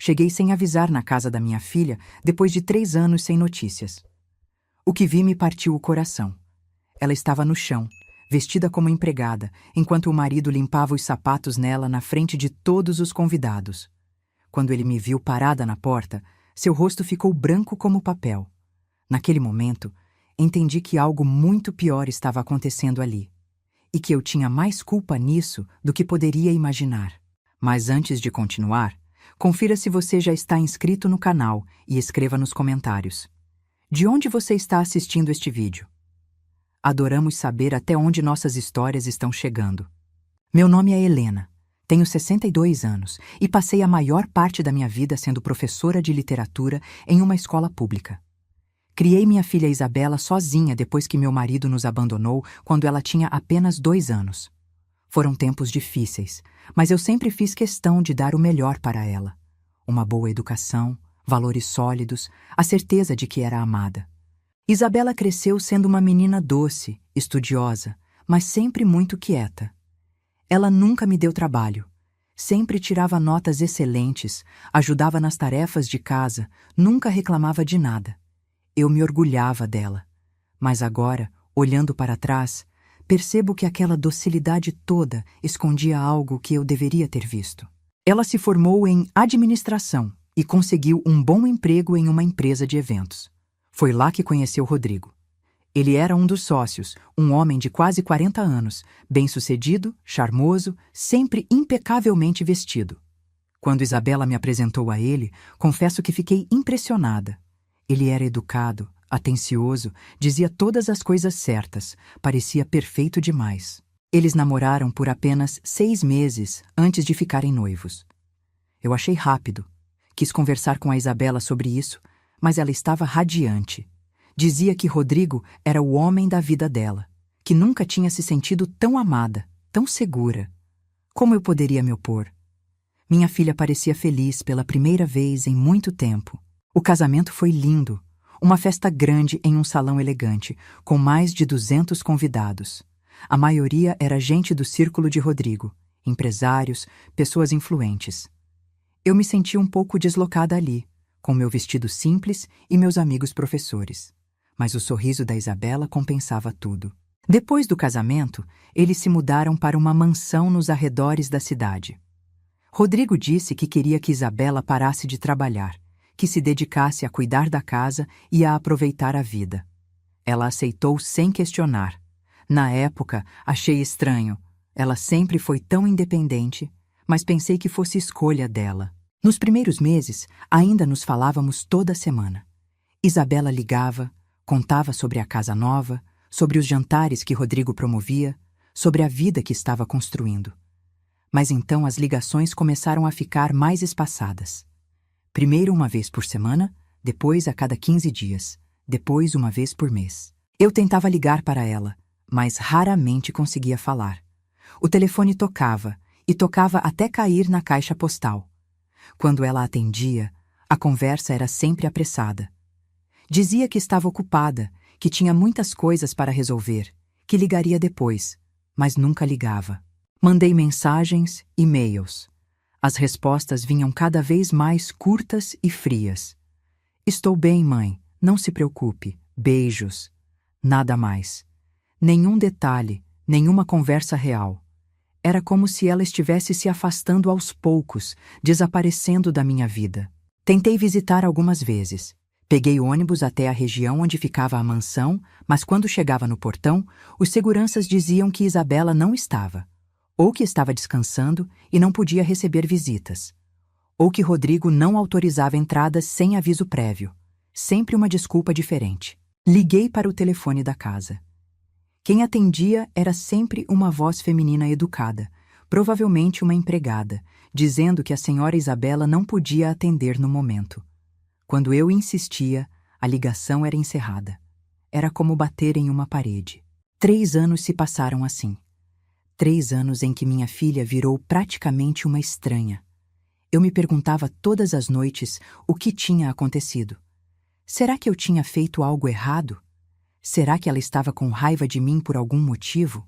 Cheguei sem avisar na casa da minha filha depois de 3 anos sem notícias. O que vi me partiu o coração. Ela estava no chão, vestida como empregada, enquanto o marido limpava os sapatos nela na frente de todos os convidados. Quando ele me viu parada na porta, seu rosto ficou branco como papel. Naquele momento, entendi que algo muito pior estava acontecendo ali, e que eu tinha mais culpa nisso do que poderia imaginar. Mas antes de continuar, confira se você já está inscrito no canal e escreva nos comentários. De onde você está assistindo este vídeo? Adoramos saber até onde nossas histórias estão chegando. Meu nome é Helena, tenho 62 anos e passei a maior parte da minha vida sendo professora de literatura em uma escola pública. Criei minha filha Isabela sozinha depois que meu marido nos abandonou quando ela tinha apenas 2 anos. Foram tempos difíceis, mas eu sempre fiz questão de dar o melhor para ela. Uma boa educação, valores sólidos, a certeza de que era amada. Isabela cresceu sendo uma menina doce, estudiosa, mas sempre muito quieta. Ela nunca me deu trabalho. Sempre tirava notas excelentes, ajudava nas tarefas de casa, nunca reclamava de nada. Eu me orgulhava dela. Mas agora, olhando para trás, percebo que aquela docilidade toda escondia algo que eu deveria ter visto. Ela se formou em administração e conseguiu um bom emprego em uma empresa de eventos. Foi lá que conheceu Rodrigo. Ele era um dos sócios, um homem de quase 40 anos, bem-sucedido, charmoso, sempre impecavelmente vestido. Quando Isabela me apresentou a ele, confesso que fiquei impressionada. Ele era educado, atencioso, dizia todas as coisas certas, parecia perfeito demais. Eles namoraram por apenas 6 meses antes de ficarem noivos. Eu achei rápido. Quis conversar com a Isabela sobre isso, mas ela estava radiante. Dizia que Rodrigo era o homem da vida dela, que nunca tinha se sentido tão amada, tão segura. Como eu poderia me opor? Minha filha parecia feliz pela primeira vez em muito tempo. O casamento foi lindo, uma festa grande em um salão elegante, com mais de 200 convidados. A maioria era gente do círculo de Rodrigo, empresários, pessoas influentes. Eu me senti um pouco deslocada ali, com meu vestido simples e meus amigos professores. Mas o sorriso da Isabela compensava tudo. Depois do casamento, eles se mudaram para uma mansão nos arredores da cidade. Rodrigo disse que queria que Isabela parasse de trabalhar, que se dedicasse a cuidar da casa e a aproveitar a vida. Ela aceitou sem questionar. Na época, achei estranho. Ela sempre foi tão independente, mas pensei que fosse escolha dela. Nos primeiros meses, ainda nos falávamos toda semana. Isabela ligava, contava sobre a casa nova, sobre os jantares que Rodrigo promovia, sobre a vida que estava construindo. Mas então as ligações começaram a ficar mais espaçadas. Primeiro uma vez por semana, depois a cada 15 dias, depois uma vez por mês. Eu tentava ligar para ela, mas raramente conseguia falar. O telefone tocava, e tocava até cair na caixa postal. Quando ela atendia, a conversa era sempre apressada. Dizia que estava ocupada, que tinha muitas coisas para resolver, que ligaria depois, mas nunca ligava. Mandei mensagens, e-mails. As respostas vinham cada vez mais curtas e frias. Estou bem, mãe, não se preocupe. Beijos. Nada mais. Nenhum detalhe, nenhuma conversa real. Era como se ela estivesse se afastando aos poucos, desaparecendo da minha vida. Tentei visitar algumas vezes. Peguei ônibus até a região onde ficava a mansão, mas quando chegava no portão, os seguranças diziam que Isabela não estava, ou que estava descansando e não podia receber visitas, ou que Rodrigo não autorizava entradas sem aviso prévio. Sempre uma desculpa diferente. Liguei para o telefone da casa. Quem atendia era sempre uma voz feminina educada, provavelmente uma empregada, dizendo que a senhora Isabela não podia atender no momento. Quando eu insistia, a ligação era encerrada. Era como bater em uma parede. 3 anos se passaram assim. 3 anos em que minha filha virou praticamente uma estranha. Eu me perguntava todas as noites o que tinha acontecido. Será que eu tinha feito algo errado? Será que ela estava com raiva de mim por algum motivo?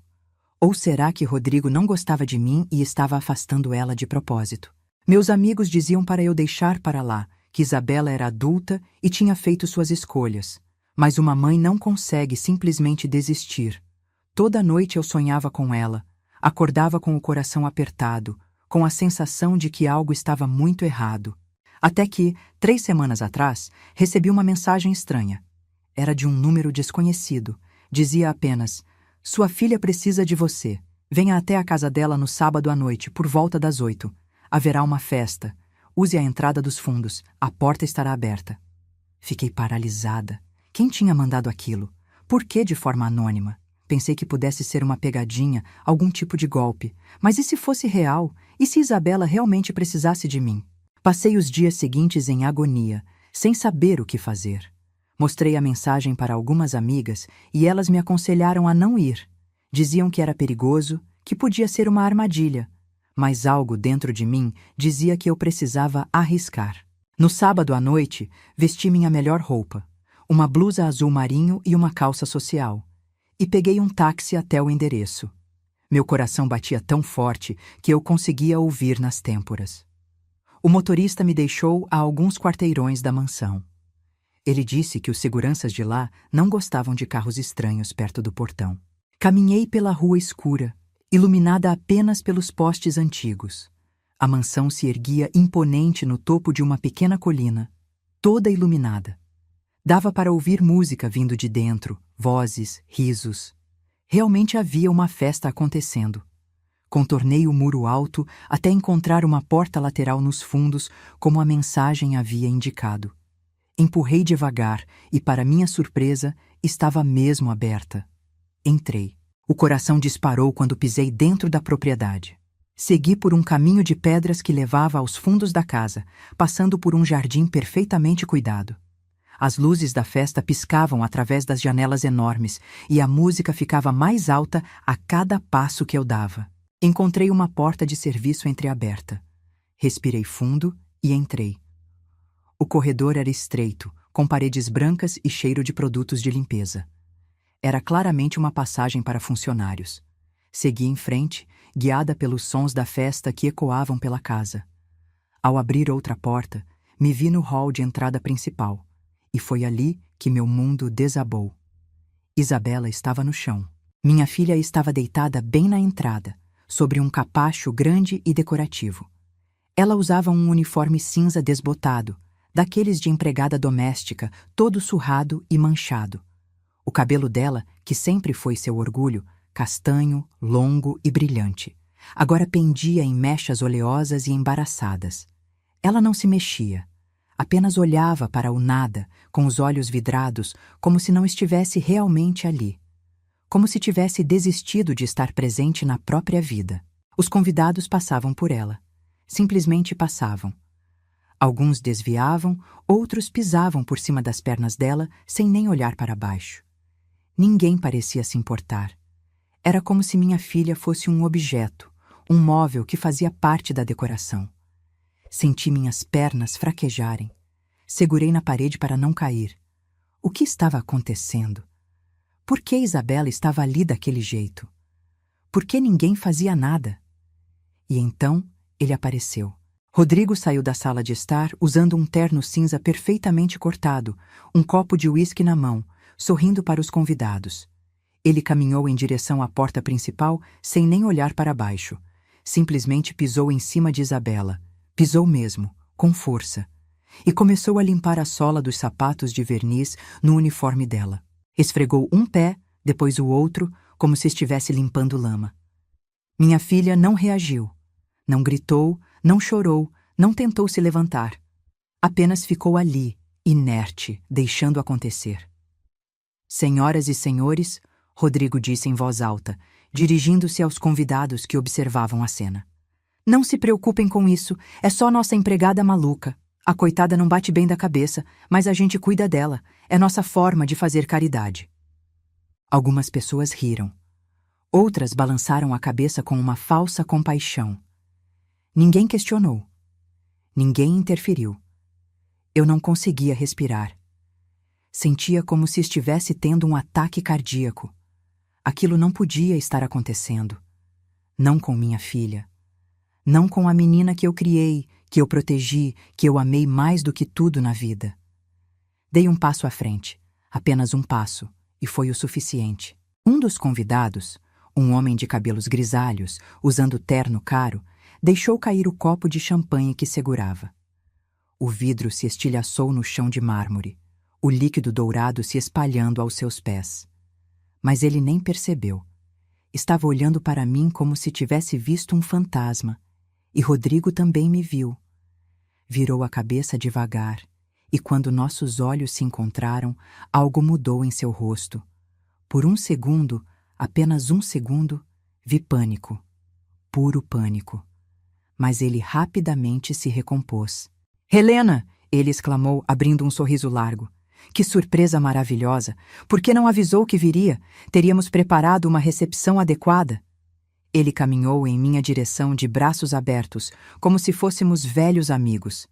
Ou será que Rodrigo não gostava de mim e estava afastando ela de propósito? Meus amigos diziam para eu deixar para lá, que Isabela era adulta e tinha feito suas escolhas. Mas uma mãe não consegue simplesmente desistir. Toda noite eu sonhava com ela, acordava com o coração apertado, com a sensação de que algo estava muito errado. Até que, 3 semanas atrás, recebi uma mensagem estranha. Era de um número desconhecido. Dizia apenas: "Sua filha precisa de você. Venha até a casa dela no sábado à noite, por volta das 8. Haverá uma festa. Use a entrada dos fundos. A porta estará aberta." Fiquei paralisada. Quem tinha mandado aquilo? Por que de forma anônima? Pensei que pudesse ser uma pegadinha, algum tipo de golpe. Mas e se fosse real? E se Isabela realmente precisasse de mim? Passei os dias seguintes em agonia, sem saber o que fazer. Mostrei a mensagem para algumas amigas e elas me aconselharam a não ir. Diziam que era perigoso, que podia ser uma armadilha. Mas algo dentro de mim dizia que eu precisava arriscar. No sábado à noite, vesti minha melhor roupa, uma blusa azul marinho e uma calça social, e peguei um táxi até o endereço. Meu coração batia tão forte que eu conseguia ouvir nas têmporas. O motorista me deixou a alguns quarteirões da mansão. Ele disse que os seguranças de lá não gostavam de carros estranhos perto do portão. Caminhei pela rua escura, iluminada apenas pelos postes antigos. A mansão se erguia imponente no topo de uma pequena colina, toda iluminada. Dava para ouvir música vindo de dentro, vozes, risos. Realmente havia uma festa acontecendo. Contornei o muro alto até encontrar uma porta lateral nos fundos, como a mensagem havia indicado. Empurrei devagar e, para minha surpresa, estava mesmo aberta. Entrei. O coração disparou quando pisei dentro da propriedade. Segui por um caminho de pedras que levava aos fundos da casa, passando por um jardim perfeitamente cuidado. As luzes da festa piscavam através das janelas enormes e a música ficava mais alta a cada passo que eu dava. Encontrei uma porta de serviço entreaberta. Respirei fundo e entrei. O corredor era estreito, com paredes brancas e cheiro de produtos de limpeza. Era claramente uma passagem para funcionários. Segui em frente, guiada pelos sons da festa que ecoavam pela casa. Ao abrir outra porta, me vi no hall de entrada principal, e foi ali que meu mundo desabou. Isabela estava no chão. Minha filha estava deitada bem na entrada, sobre um capacho grande e decorativo. Ela usava um uniforme cinza desbotado, daqueles de empregada doméstica, todo surrado e manchado. O cabelo dela, que sempre foi seu orgulho, castanho, longo e brilhante, agora pendia em mechas oleosas e embaraçadas. Ela não se mexia, apenas olhava para o nada, com os olhos vidrados, como se não estivesse realmente ali. Como se tivesse desistido de estar presente na própria vida. Os convidados passavam por ela. Simplesmente passavam. Alguns desviavam, outros pisavam por cima das pernas dela sem nem olhar para baixo. Ninguém parecia se importar. Era como se minha filha fosse um objeto, um móvel que fazia parte da decoração. Senti minhas pernas fraquejarem. Segurei na parede para não cair. O que estava acontecendo? Por que Isabela estava ali daquele jeito? Por que ninguém fazia nada? E então ele apareceu. Rodrigo saiu da sala de estar usando um terno cinza perfeitamente cortado, um copo de uísque na mão, sorrindo para os convidados. Ele caminhou em direção à porta principal sem nem olhar para baixo. Simplesmente pisou em cima de Isabela. Pisou mesmo, com força. E começou a limpar a sola dos sapatos de verniz no uniforme dela. Esfregou um pé, depois o outro, como se estivesse limpando lama. Minha filha não reagiu. Não gritou, não chorou, não tentou se levantar. Apenas ficou ali, inerte, deixando acontecer. "Senhoras e senhores", Rodrigo disse em voz alta, dirigindo-se aos convidados que observavam a cena. "Não se preocupem com isso, é só nossa empregada maluca. A coitada não bate bem da cabeça, mas a gente cuida dela. É nossa forma de fazer caridade." Algumas pessoas riram. Outras balançaram a cabeça com uma falsa compaixão. Ninguém questionou. Ninguém interferiu. Eu não conseguia respirar. Sentia como se estivesse tendo um ataque cardíaco. Aquilo não podia estar acontecendo. Não com minha filha. Não com a menina que eu criei, que eu protegi, que eu amei mais do que tudo na vida. Dei um passo à frente, apenas um passo, e foi o suficiente. Um dos convidados, um homem de cabelos grisalhos, usando terno caro, deixou cair o copo de champanhe que segurava. O vidro se estilhaçou no chão de mármore, o líquido dourado se espalhando aos seus pés. Mas ele nem percebeu. Estava olhando para mim como se tivesse visto um fantasma, e Rodrigo também me viu. Virou a cabeça devagar, e quando nossos olhos se encontraram, algo mudou em seu rosto. Por um segundo, apenas um segundo, vi pânico. Puro pânico. Mas ele rapidamente se recompôs. "Helena!" ele exclamou, abrindo um sorriso largo. "Que surpresa maravilhosa! Por que não avisou que viria? Teríamos preparado uma recepção adequada." Ele caminhou em minha direção de braços abertos, como se fôssemos velhos amigos.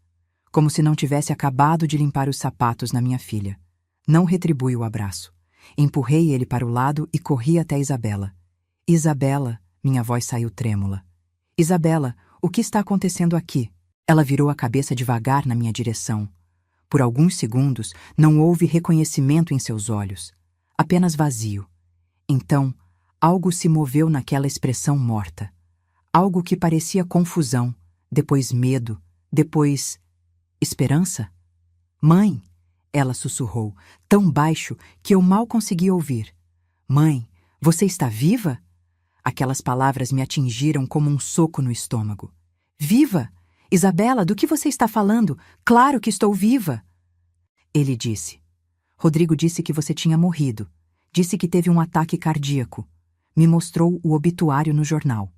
Como se não tivesse acabado de limpar os sapatos na minha filha. Não retribui o abraço. Empurrei ele para o lado e corri até Isabela. "Isabela!" minha voz saiu trêmula. "Isabela, o que está acontecendo aqui?" Ela virou a cabeça devagar na minha direção. Por alguns segundos, não houve reconhecimento em seus olhos. Apenas vazio. Então, algo se moveu naquela expressão morta. Algo que parecia confusão, depois medo, depois esperança. "Mãe!" ela sussurrou, tão baixo que eu mal consegui ouvir. "Mãe, você está viva?" Aquelas palavras me atingiram como um soco no estômago. "Viva? Isabela, do que você está falando? Claro que estou viva!" Ele disse. "Rodrigo disse que você tinha morrido. Disse que teve um ataque cardíaco. Me mostrou o obituário no jornal."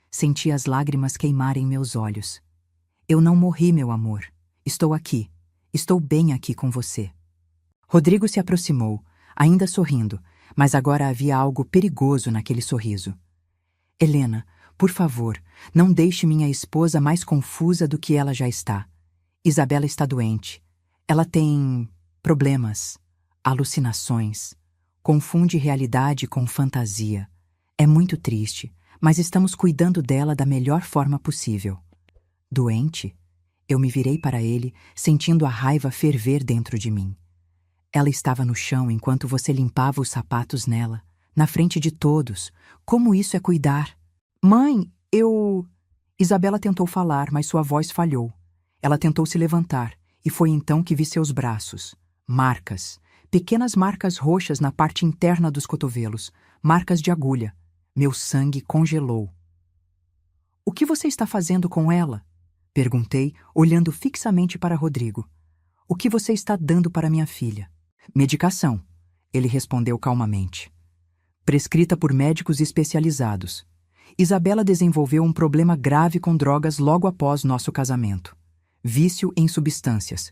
Senti as lágrimas queimarem meus olhos. "Eu não morri, meu amor. Estou aqui. Estou bem aqui com você." Rodrigo se aproximou, ainda sorrindo, mas agora havia algo perigoso naquele sorriso. "Helena, por favor, não deixe minha esposa mais confusa do que ela já está. Isabela está doente. Ela tem problemas, alucinações. Confunde realidade com fantasia. É muito triste, mas estamos cuidando dela da melhor forma possível." "Doente?" Eu me virei para ele, sentindo a raiva ferver dentro de mim. "Ela estava no chão enquanto você limpava os sapatos nela, na frente de todos. Como isso é cuidar?" "Mãe, eu..." Isabela tentou falar, mas sua voz falhou. Ela tentou se levantar, e foi então que vi seus braços. Marcas. Pequenas marcas roxas na parte interna dos cotovelos. Marcas de agulha. Meu sangue congelou. "O que você está fazendo com ela?" perguntei, olhando fixamente para Rodrigo. "O que você está dando para minha filha?" "Medicação", ele respondeu calmamente. "Prescrita por médicos especializados. Isabela desenvolveu um problema grave com drogas logo após nosso casamento. Vício em substâncias.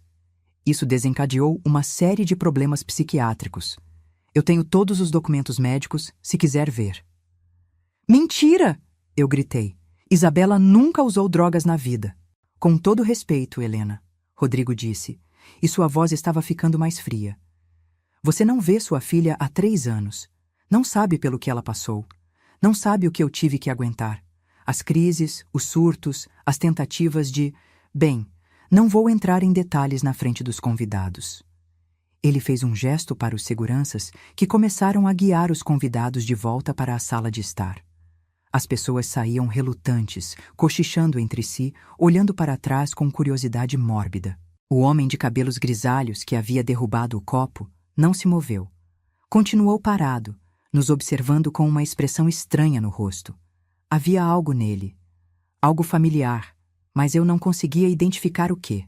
Isso desencadeou uma série de problemas psiquiátricos. Eu tenho todos os documentos médicos, se quiser ver." "Mentira!" eu gritei. "Isabela nunca usou drogas na vida." "Com todo respeito, Helena", Rodrigo disse, e sua voz estava ficando mais fria. "Você não vê sua filha há 3 anos. Não sabe pelo que ela passou. Não sabe o que eu tive que aguentar. As crises, os surtos, as tentativas de... Bem, não vou entrar em detalhes na frente dos convidados." Ele fez um gesto para os seguranças que começaram a guiar os convidados de volta para a sala de estar. As pessoas saíam relutantes, cochichando entre si, olhando para trás com curiosidade mórbida. O homem de cabelos grisalhos que havia derrubado o copo não se moveu. Continuou parado, nos observando com uma expressão estranha no rosto. Havia algo nele, algo familiar, mas eu não conseguia identificar o quê.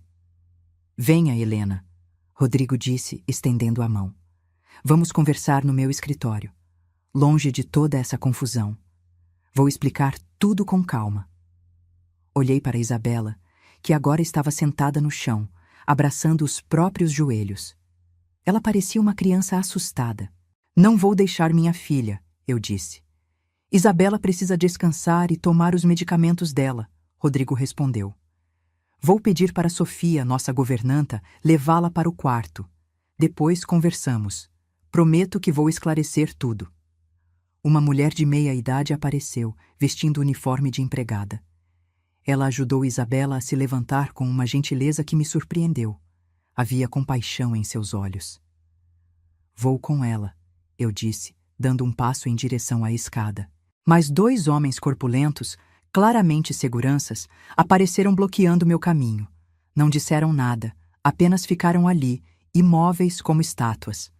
"Venha, Helena", Rodrigo disse, estendendo a mão. "Vamos conversar no meu escritório, longe de toda essa confusão. Vou explicar tudo com calma." Olhei para Isabela, que agora estava sentada no chão, abraçando os próprios joelhos. Ela parecia uma criança assustada. "Não vou deixar minha filha", eu disse. "Isabela precisa descansar e tomar os medicamentos dela", Rodrigo respondeu. "Vou pedir para Sofia, nossa governanta, levá-la para o quarto. Depois conversamos. Prometo que vou esclarecer tudo." Uma mulher de meia idade apareceu, vestindo o uniforme de empregada. Ela ajudou Isabela a se levantar com uma gentileza que me surpreendeu. Havia compaixão em seus olhos. Vou com ela, eu disse, dando um passo em direção à escada. Mas 2 homens corpulentos, claramente seguranças, apareceram bloqueando meu caminho. Não disseram nada, apenas ficaram ali, imóveis como estátuas.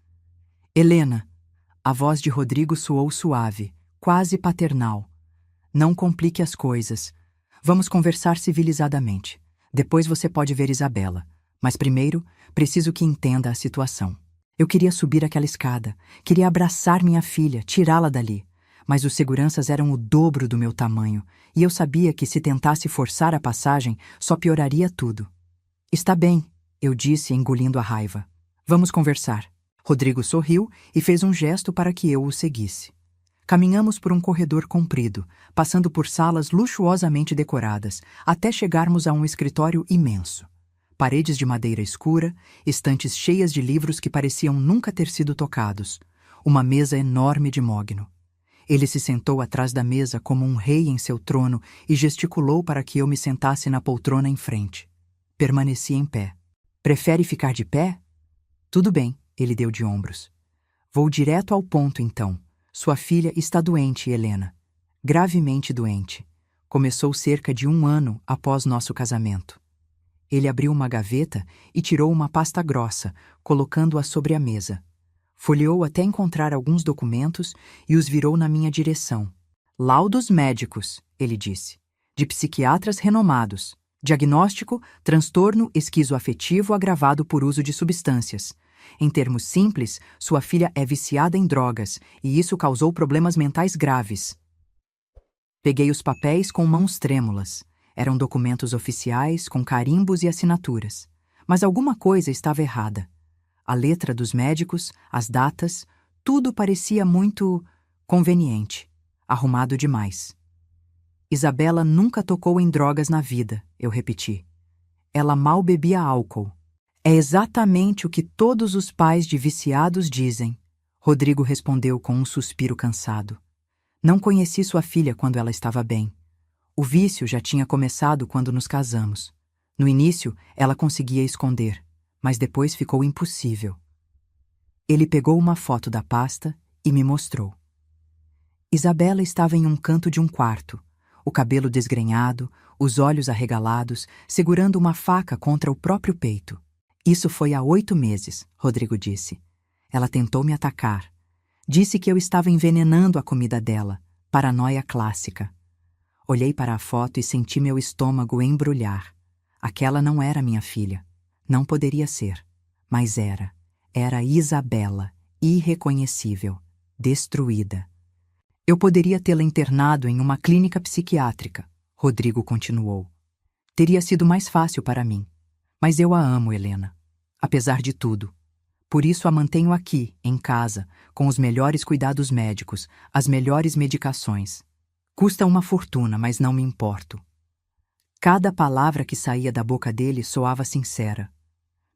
Helena, a voz de Rodrigo soou suave, quase paternal. Não complique as coisas. Vamos conversar civilizadamente. Depois você pode ver Isabela. Mas primeiro, preciso que entenda a situação. Eu queria subir aquela escada, queria abraçar minha filha, tirá-la dali. Mas os seguranças eram o dobro do meu tamanho, e eu sabia que se tentasse forçar a passagem, só pioraria tudo. Está bem, eu disse, engolindo a raiva. Vamos conversar. Rodrigo sorriu e fez um gesto para que eu o seguisse. Caminhamos por um corredor comprido, passando por salas luxuosamente decoradas, até chegarmos a um escritório imenso. Paredes de madeira escura, estantes cheias de livros que pareciam nunca ter sido tocados, uma mesa enorme de mogno. Ele se sentou atrás da mesa como um rei em seu trono e gesticulou para que eu me sentasse na poltrona em frente. Permaneci em pé. Prefere ficar de pé? Tudo bem, ele deu de ombros. Vou direto ao ponto, então. Sua filha está doente, Helena. Gravemente doente. Começou cerca de 1 ano após nosso casamento. Ele abriu uma gaveta e tirou uma pasta grossa, colocando-a sobre a mesa. Folheou até encontrar alguns documentos e os virou na minha direção. Laudos médicos, ele disse, de psiquiatras renomados. Diagnóstico: transtorno esquizoafetivo agravado por uso de substâncias. Em termos simples, sua filha é viciada em drogas e isso causou problemas mentais graves. Peguei os papéis com mãos trêmulas. Eram documentos oficiais com carimbos e assinaturas. Mas alguma coisa estava errada. A letra dos médicos, as datas, tudo parecia muito conveniente, arrumado demais. Isabela nunca tocou em drogas na vida, eu repeti. Ela mal bebia álcool. É exatamente o que todos os pais de viciados dizem, Rodrigo respondeu com um suspiro cansado. Não conheci sua filha quando ela estava bem. O vício já tinha começado quando nos casamos. No início, ela conseguia esconder, mas depois ficou impossível. Ele pegou uma foto da pasta e me mostrou. Isabela estava em um canto de um quarto, o cabelo desgrenhado, os olhos arregalados, segurando uma faca contra o próprio peito. Isso foi há 8 meses, Rodrigo disse. Ela tentou me atacar. Disse que eu estava envenenando a comida dela, paranoia clássica. Olhei para a foto e senti meu estômago embrulhar. Aquela não era minha filha. Não poderia ser. Mas era. Era Isabela, irreconhecível, destruída. Eu poderia tê-la internado em uma clínica psiquiátrica, Rodrigo continuou. Teria sido mais fácil para mim. Mas eu a amo, Helena. Apesar de tudo. Por isso a mantenho aqui, em casa, com os melhores cuidados médicos, as melhores medicações. Custa uma fortuna, mas não me importo. Cada palavra que saía da boca dele soava sincera.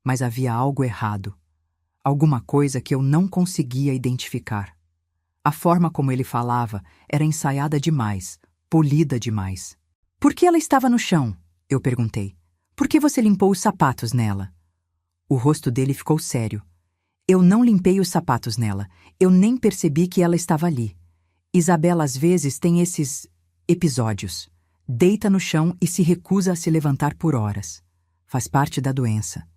Mas havia algo errado. Alguma coisa que eu não conseguia identificar. A forma como ele falava era ensaiada demais, polida demais. Por que ela estava no chão? Eu perguntei. Por que você limpou os sapatos nela? O rosto dele ficou sério. Eu não limpei os sapatos nela. Eu nem percebi que ela estava ali. Isabela às vezes tem esses episódios. Deita no chão e se recusa a se levantar por horas. Faz parte da doença.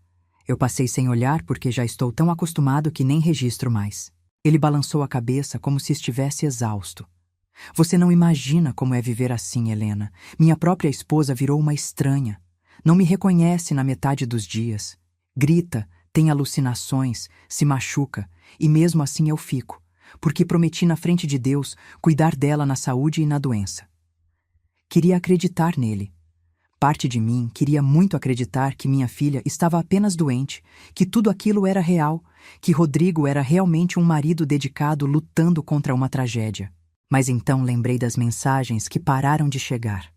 Eu passei sem olhar porque já estou tão acostumado que nem registro mais. Ele balançou a cabeça como se estivesse exausto. Você não imagina como é viver assim, Helena. Minha própria esposa virou uma estranha. Não me reconhece na metade dos dias. Grita, tem alucinações, se machuca, e mesmo assim eu fico, porque prometi na frente de Deus cuidar dela na saúde e na doença. Queria acreditar nele. Parte de mim queria muito acreditar que minha filha estava apenas doente, que tudo aquilo era real, que Rodrigo era realmente um marido dedicado lutando contra uma tragédia. Mas então lembrei das mensagens que pararam de chegar,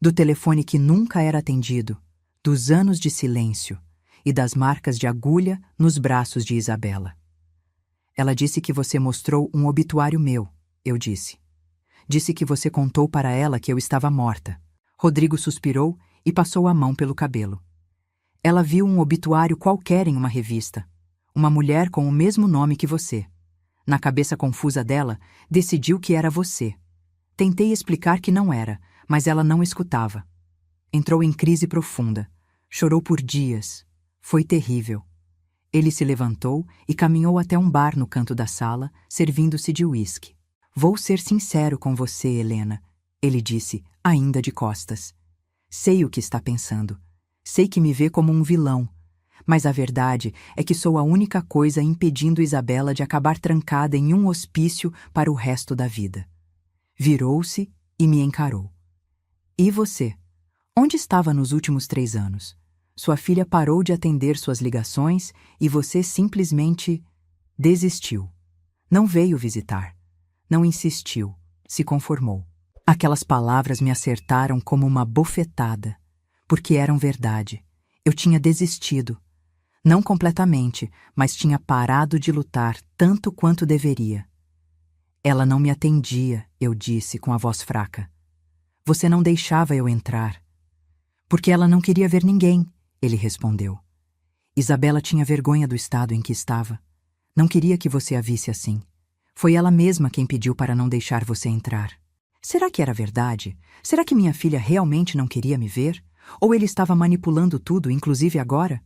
do telefone que nunca era atendido, dos anos de silêncio e das marcas de agulha nos braços de Isabela. Ela disse que você mostrou um obituário meu, eu disse. Disse que você contou para ela que eu estava morta. Rodrigo suspirou e passou a mão pelo cabelo. Ela viu um obituário qualquer em uma revista. Uma mulher com o mesmo nome que você. Na cabeça confusa dela, decidiu que era você. Tentei explicar que não era, mas ela não escutava. Entrou em crise profunda. Chorou por dias. Foi terrível. Ele se levantou e caminhou até um bar no canto da sala, servindo-se de uísque. Vou ser sincero com você, Helena, ele disse, ainda de costas. Sei o que está pensando. Sei que me vê como um vilão. Mas a verdade é que sou a única coisa impedindo Isabela de acabar trancada em um hospício para o resto da vida. Virou-se e me encarou. E você? Onde estava nos últimos 3 anos? Sua filha parou de atender suas ligações e você simplesmente desistiu. Não veio visitar. Não insistiu. Se conformou. Aquelas palavras me acertaram como uma bofetada, porque eram verdade. Eu tinha desistido. Não completamente, mas tinha parado de lutar tanto quanto deveria. Ela não me atendia, eu disse com a voz fraca. Você não deixava eu entrar. Porque ela não queria ver ninguém, ele respondeu. Isabela tinha vergonha do estado em que estava. Não queria que você a visse assim. Foi ela mesma quem pediu para não deixar você entrar. Será que era verdade? Será que minha filha realmente não queria me ver? Ou ele estava manipulando tudo, inclusive agora?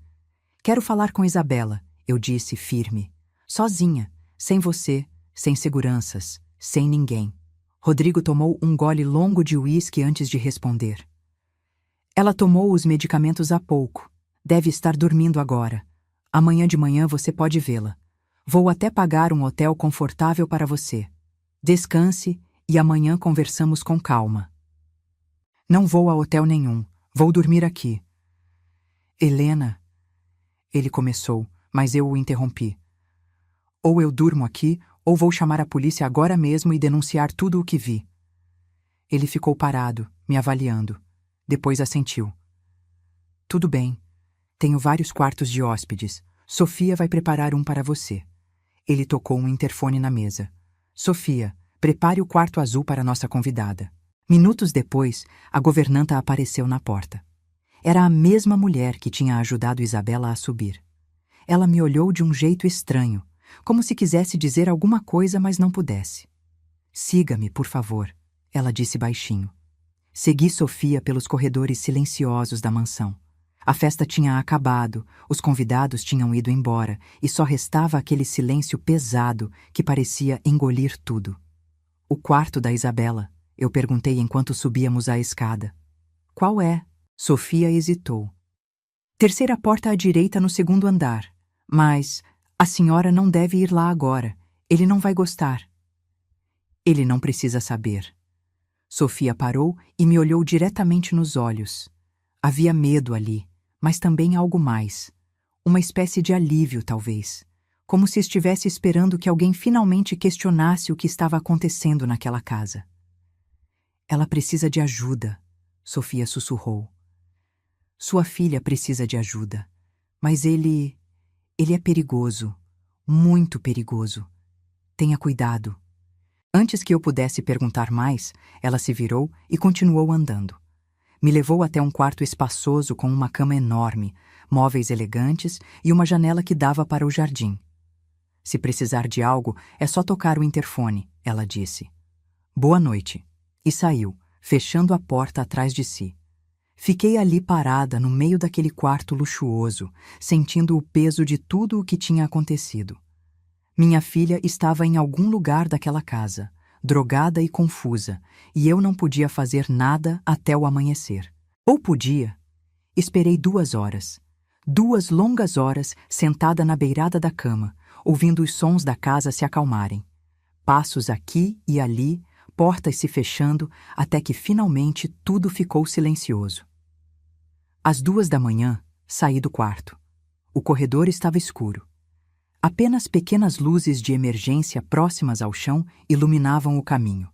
Quero falar com Isabela, eu disse firme. Sozinha, sem você, sem seguranças, sem ninguém. Rodrigo tomou um gole longo de uísque antes de responder. Ela tomou os medicamentos há pouco. Deve estar dormindo agora. Amanhã de manhã você pode vê-la. Vou até pagar um hotel confortável para você. Descanse e amanhã conversamos com calma. Não vou a hotel nenhum. Vou dormir aqui. Helena, ele começou, mas eu o interrompi. Ou eu durmo aqui, ou vou chamar a polícia agora mesmo e denunciar tudo o que vi. Ele ficou parado, me avaliando. Depois assentiu. Tudo bem. Tenho vários quartos de hóspedes. Sofia vai preparar um para você. Ele tocou um interfone na mesa. Sofia, prepare o quarto azul para nossa convidada. Minutos depois, a governanta apareceu na porta. Era a mesma mulher que tinha ajudado Isabela a subir. Ela me olhou de um jeito estranho, como se quisesse dizer alguma coisa, mas não pudesse. Siga-me, por favor, ela disse baixinho. Segui Sofia pelos corredores silenciosos da mansão. A festa tinha acabado, os convidados tinham ido embora e só restava aquele silêncio pesado que parecia engolir tudo. O quarto da Isabela, eu perguntei enquanto subíamos a escada. Qual é? Sofia hesitou. Terceira porta à direita no segundo andar. Mas a senhora não deve ir lá agora. Ele não vai gostar. Ele não precisa saber. Sofia parou e me olhou diretamente nos olhos. Havia medo ali, mas também algo mais. Uma espécie de alívio, talvez. Como se estivesse esperando que alguém finalmente questionasse o que estava acontecendo naquela casa. Ela precisa de ajuda, Sofia sussurrou. Sua filha precisa de ajuda, mas ele é perigoso, muito perigoso. Tenha cuidado. Antes que eu pudesse perguntar mais, ela se virou e continuou andando. Me levou até um quarto espaçoso com uma cama enorme, móveis elegantes e uma janela que dava para o jardim. Se precisar de algo, é só tocar o interfone, ela disse. Boa noite. E saiu, fechando a porta atrás de si. Fiquei ali parada no meio daquele quarto luxuoso, sentindo o peso de tudo o que tinha acontecido. Minha filha estava em algum lugar daquela casa, drogada e confusa, e eu não podia fazer nada até o amanhecer. Ou podia. Esperei 2 horas. 2 longas horas sentada na beirada da cama, ouvindo os sons da casa se acalmarem. Passos aqui e ali, portas se fechando, até que finalmente tudo ficou silencioso. Às 2 da manhã, saí do quarto. O corredor estava escuro. Apenas pequenas luzes de emergência próximas ao chão iluminavam o caminho.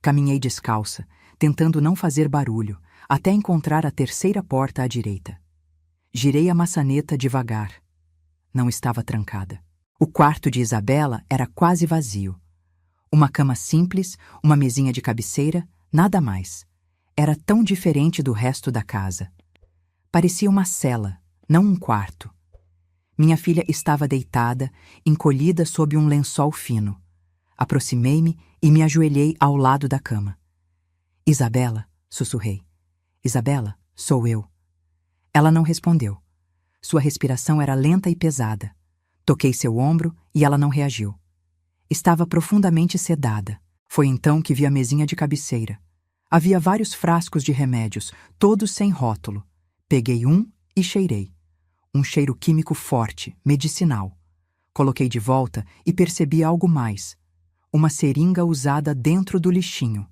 Caminhei descalça, tentando não fazer barulho, até encontrar a terceira porta à direita. Girei a maçaneta devagar. Não estava trancada. O quarto de Isabela era quase vazio. Uma cama simples, uma mesinha de cabeceira, nada mais. Era tão diferente do resto da casa. Parecia uma cela, não um quarto. Minha filha estava deitada, encolhida sob um lençol fino. Aproximei-me e me ajoelhei ao lado da cama. Isabela, sussurrei. Isabela, sou eu. Ela não respondeu. Sua respiração era lenta e pesada. Toquei seu ombro e ela não reagiu. Estava profundamente sedada. Foi então que vi a mesinha de cabeceira. Havia vários frascos de remédios, todos sem rótulo. Peguei um e cheirei. Um cheiro químico forte, medicinal. Coloquei de volta e percebi algo mais. Uma seringa usada dentro do lixinho.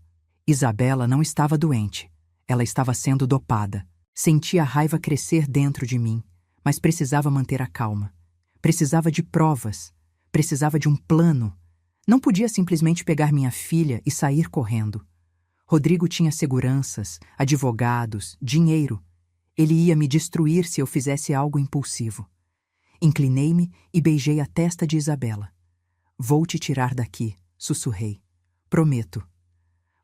Isabela não estava doente. Ela estava sendo dopada. Senti a raiva crescer dentro de mim, mas precisava manter a calma. Precisava de provas. Precisava de um plano. Não podia simplesmente pegar minha filha e sair correndo. Rodrigo tinha seguranças, advogados, dinheiro. Ele ia me destruir se eu fizesse algo impulsivo. Inclinei-me e beijei a testa de Isabela. Vou te tirar daqui, sussurrei. Prometo.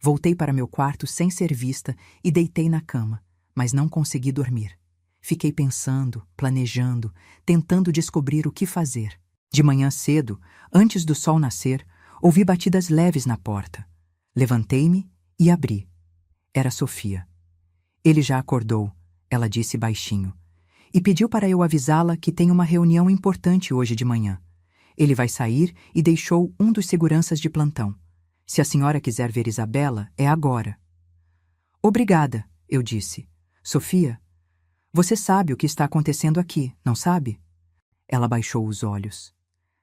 Voltei para meu quarto sem ser vista e deitei na cama, mas não consegui dormir. Fiquei pensando, planejando, tentando descobrir o que fazer. De manhã cedo, antes do sol nascer, ouvi batidas leves na porta. Levantei-me e abri. Era Sofia. Ele já acordou, ela disse baixinho, e pediu para eu avisá-la que tem uma reunião importante hoje de manhã. Ele vai sair e deixou um dos seguranças de plantão. Se a senhora quiser ver Isabela, é agora. Obrigada, eu disse. Sofia, você sabe o que está acontecendo aqui, não sabe? Ela baixou os olhos.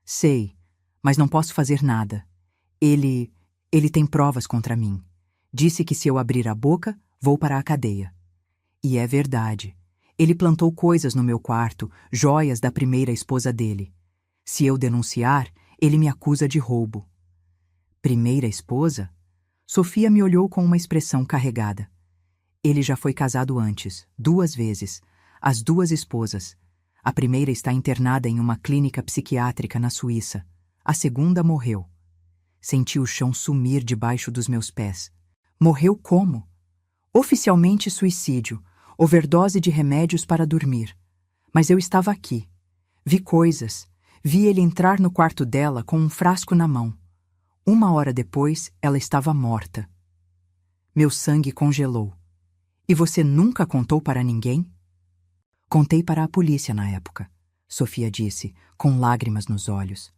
Sei, mas não posso fazer nada. Ele tem provas contra mim. Disse que se eu abrir a boca, vou para a cadeia. E é verdade. Ele plantou coisas no meu quarto, joias da primeira esposa dele. Se eu denunciar, ele me acusa de roubo. Primeira esposa? Sofia me olhou com uma expressão carregada. Ele já foi casado antes, 2 vezes. As 2 esposas. A primeira está internada em uma clínica psiquiátrica na Suíça. A segunda morreu. Senti o chão sumir debaixo dos meus pés. Morreu como? Oficialmente suicídio, overdose de remédios para dormir. Mas eu estava aqui. Vi coisas. Vi ele entrar no quarto dela com um frasco na mão. 1 hora depois, ela estava morta. Meu sangue congelou. E você nunca contou para ninguém? Contei para a polícia na época, Sofia disse, com lágrimas nos olhos.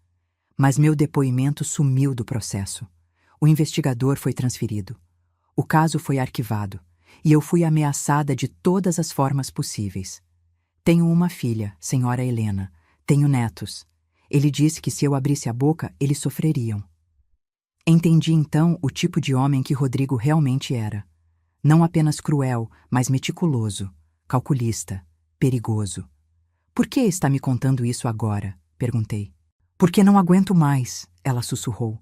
Mas meu depoimento sumiu do processo. O investigador foi transferido. O caso foi arquivado, e eu fui ameaçada de todas as formas possíveis. Tenho uma filha, senhora Helena. Tenho netos. Ele disse que se eu abrisse a boca, eles sofreriam. Entendi então o tipo de homem que Rodrigo realmente era. Não apenas cruel, mas meticuloso, calculista, perigoso. Por que está me contando isso agora? Perguntei. Porque não aguento mais, ela sussurrou.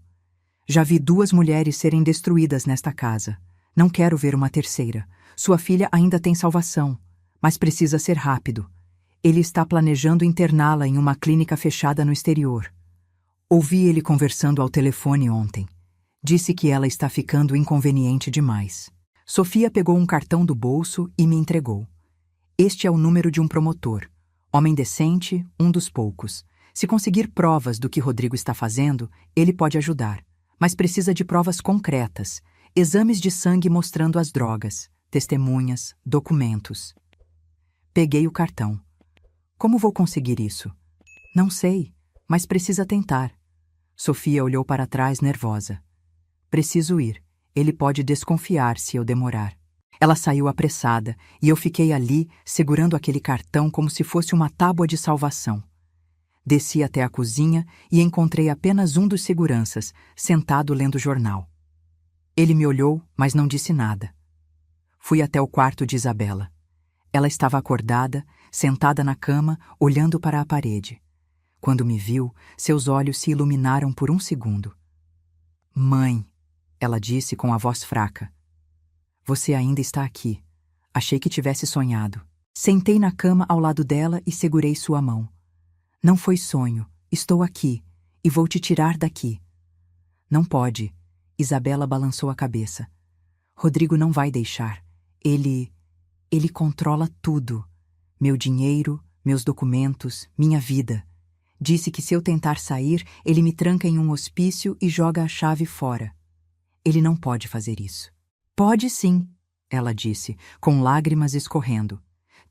Já vi 2 mulheres serem destruídas nesta casa. Não quero ver uma terceira. Sua filha ainda tem salvação, mas precisa ser rápido. Ele está planejando interná-la em uma clínica fechada no exterior. Ouvi ele conversando ao telefone ontem. Disse que ela está ficando inconveniente demais. Sofia pegou um cartão do bolso e me entregou. Este é o número de um promotor. Homem decente, um dos poucos. Se conseguir provas do que Rodrigo está fazendo, ele pode ajudar. Mas precisa de provas concretas. Exames de sangue mostrando as drogas, testemunhas, documentos. Peguei o cartão. Como vou conseguir isso? Não sei, mas precisa tentar. Sofia olhou para trás nervosa. Preciso ir. Ele pode desconfiar se eu demorar. Ela saiu apressada e eu fiquei ali, segurando aquele cartão como se fosse uma tábua de salvação. Desci até a cozinha e encontrei apenas um dos seguranças, sentado lendo o jornal. Ele me olhou, mas não disse nada. Fui até o quarto de Isabela. Ela estava acordada, sentada na cama, olhando para a parede. Quando me viu, seus olhos se iluminaram por 1 segundo. Mãe, ela disse com a voz fraca. Você ainda está aqui. Achei que tivesse sonhado. Sentei na cama ao lado dela e segurei sua mão. Não foi sonho. Estou aqui e vou te tirar daqui. Não pode. Isabela balançou a cabeça. Rodrigo não vai deixar. Ele controla tudo. Meu dinheiro, meus documentos, minha vida. Disse que se eu tentar sair, ele me tranca em um hospício e joga a chave fora. Ele não pode fazer isso. Pode sim, ela disse, com lágrimas escorrendo.